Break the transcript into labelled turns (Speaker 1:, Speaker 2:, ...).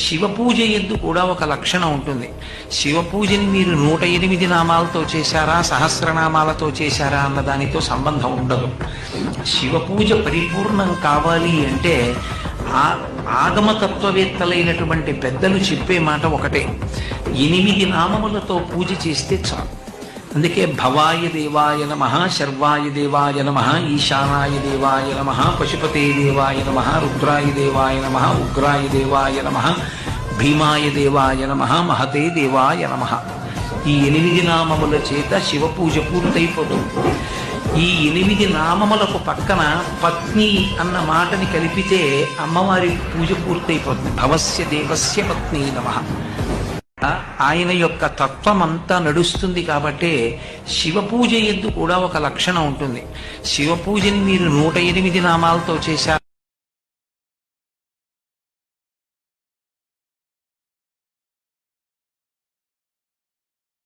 Speaker 1: శివ పూజ ఎందు కూడా ఒక లక్షణం ఉంటుంది. శివ పూజని మీరు 108 నామాలతో చేశారా, సహస్రనామాలతో చేశారా అన్న దానితో సంబంధం ఉండదు. శివ పూజ పరిపూర్ణం కావాలి అంటే ఆగమతత్వవేత్తలైనటువంటి పెద్దలు చెప్పే మాట ఒకటే, 8 నామములతో పూజ చేస్తే చాలు. అందుకే భవాయ దేవాయ నమః, శర్వాయ దేవాయ నమః, ఈశానాయ దేవాయ నమః, పశుపతే దేవాయ నమః, రుద్రాయ దేవాయ నమః, ఉగ్రాయ దేవాయ నమః, భీమాయ దేవాయ నమః, మహతే దేవాయ నమః. ఈ 8 నామముల చేత శివ పూజ పూర్తయిపోతుంది. ఈ 8 నామములకు పక్కన పత్ని అన్న మాటని కలిపితే అమ్మవారి పూజ పూర్తయిపోతుంది. భవస్య దేవస్య పత్ని నమః. ఆయన యొక్క తత్వం అంతా నడుస్తుంది. కాబట్టి శివ పూజ ఎందు కూడా ఒక లక్షణం ఉంటుంది. శివ పూజని మీరు 108 నామాలతో చేశారు.